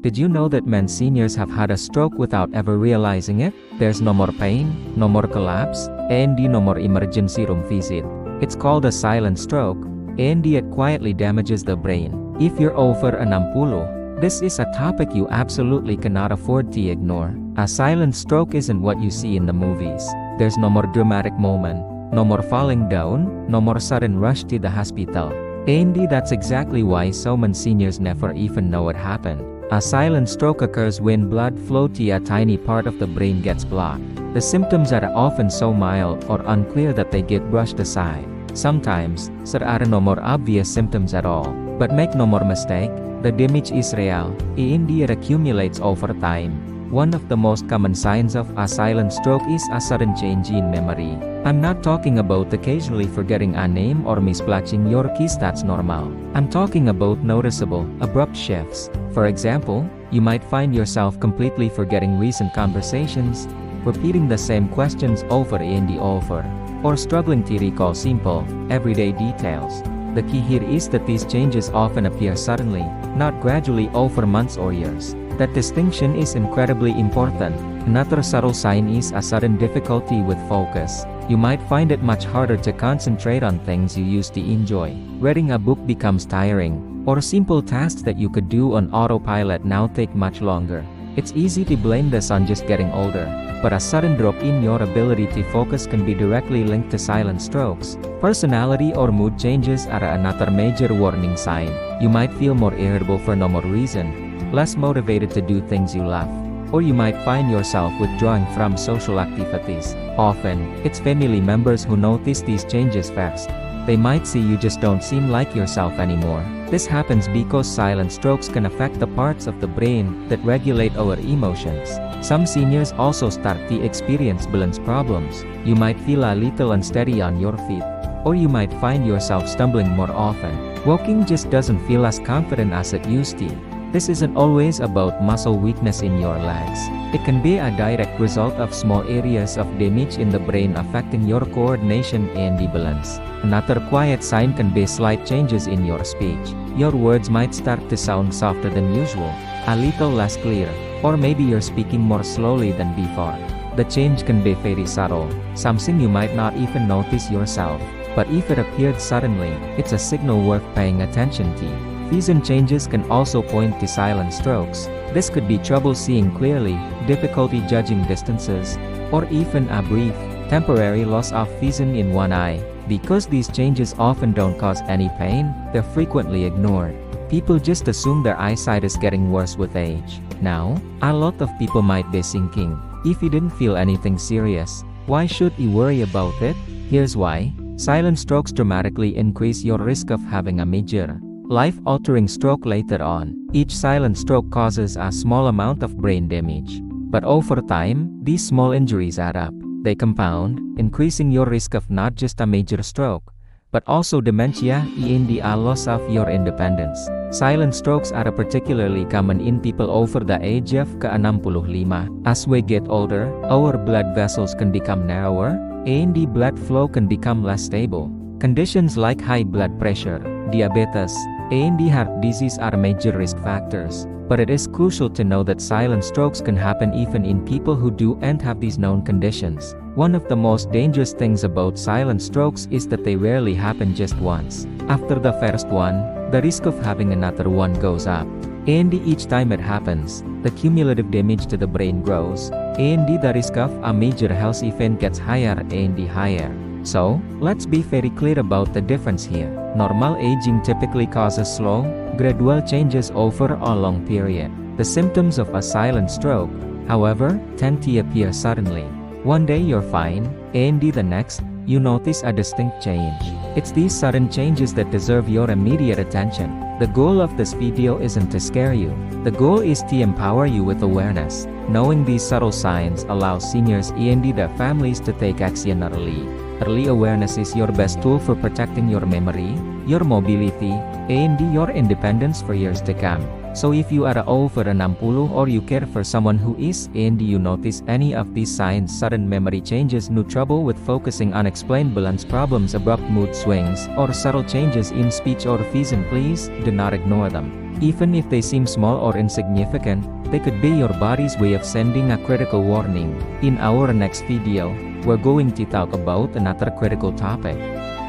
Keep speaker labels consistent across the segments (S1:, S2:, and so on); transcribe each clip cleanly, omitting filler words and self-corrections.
S1: Did you know that many seniors have had a stroke without ever realizing it? There's no more pain, no more collapse, and no more emergency room visit. It's called a silent stroke, and it quietly damages the brain. If you're over 60, this is a topic you absolutely cannot afford to ignore. A silent stroke isn't what you see in the movies. There's no more dramatic moment, no more falling down, no more sudden rush to the hospital. And that's exactly why so many seniors never even know it happened. A silent stroke occurs when blood flow to a tiny part of the brain gets blocked. The symptoms are often so mild or unclear that they get brushed aside. Sometimes, there are no more obvious symptoms at all. But make no more mistake, the damage is real, and it accumulates over time. One of the most common signs of a silent stroke is a sudden change in memory. I'm not talking about occasionally forgetting a name or misplacing your keys, that's normal. I'm talking about noticeable, abrupt shifts. For example, you might find yourself completely forgetting recent conversations, repeating the same questions over and over, or struggling to recall simple, everyday details. The key here is that these changes often appear suddenly, not gradually over months or years. That distinction is incredibly important. Another subtle sign is a sudden difficulty with focus. You might find it much harder to concentrate on things you used to enjoy. Reading a book becomes tiring, or simple tasks that you could do on autopilot now take much longer. It's easy to blame this on just getting older, but a sudden drop in your ability to focus can be directly linked to silent strokes. Personality or mood changes are another major warning sign. You might feel more irritable for no more reason, less motivated to do things you love, or you might find yourself withdrawing from social activities. Often, it's family members who notice these changes first. They might see you just don't seem like yourself anymore. This happens because silent strokes can affect the parts of the brain that regulate our emotions. Some seniors also start to experience balance problems. You might feel a little unsteady on your feet, or you might find yourself stumbling more often. Walking just doesn't feel as confident as it used to. This isn't always about muscle weakness in your legs. It can be a direct result of small areas of damage in the brain affecting your coordination and balance. Another quiet sign can be slight changes in your speech. Your words might start to sound softer than usual, a little less clear, or maybe you're speaking more slowly than before. The change can be very subtle, something you might not even notice yourself. But if it appeared suddenly, it's a signal worth paying attention to. Vision changes can also point to silent strokes. This could be trouble seeing clearly, difficulty judging distances, or even a brief, temporary loss of vision in one eye. Because these changes often don't cause any pain, they're frequently ignored. People just assume their eyesight is getting worse with age. Now, a lot of people might be thinking, if you didn't feel anything serious, why should you worry about it? Here's why. Silent strokes dramatically increase your risk of having a major, life-altering stroke later on. Each silent stroke causes a small amount of brain damage. But over time, these small injuries add up. They compound, increasing your risk of not just a major stroke, but also dementia and a loss of your independence. Silent strokes are particularly common in people over the age of 65. As we get older, our blood vessels can become narrower, and the blood flow can become less stable. Conditions like high blood pressure, diabetes, and heart disease are major risk factors. But it is crucial to know that silent strokes can happen even in people who don't have these known conditions. One of the most dangerous things about silent strokes is that they rarely happen just once. After the first one, the risk of having another one goes up. And each time it happens, the cumulative damage to the brain grows, and the risk of a major health event gets higher and higher. So, let's be very clear about the difference here. Normal aging typically causes slow, gradual changes over a long period. The symptoms of a silent stroke, however, tend to appear suddenly. One day you're fine, and the next, you notice a distinct change. It's these sudden changes that deserve your immediate attention. The goal of this video isn't to scare you. The goal is to empower you with awareness. Knowing these subtle signs allows seniors and their families to take action early. Early awareness is your best tool for protecting your memory, your mobility, and your independence for years to come. So if you are over 60 or you care for someone who is, and you notice any of these signs, sudden memory changes, no trouble with focusing, unexplained balance problems, abrupt mood swings, or subtle changes in speech or vision, please do not ignore them. Even if they seem small or insignificant, they could be your body's way of sending a critical warning. In our next video, we're going to talk about another critical topic: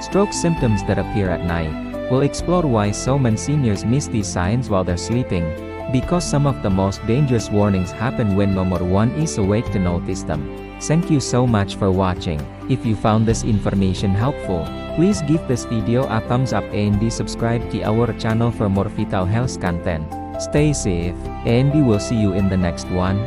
S1: stroke symptoms that appear at night. We'll explore why so many seniors miss these signs while they're sleeping, because some of the most dangerous warnings happen when no one is awake to notice them. Thank you so much for watching. If you found this information helpful, please give this video a thumbs up and subscribe to our channel for more vital health content. Stay safe, and we will see you in the next one.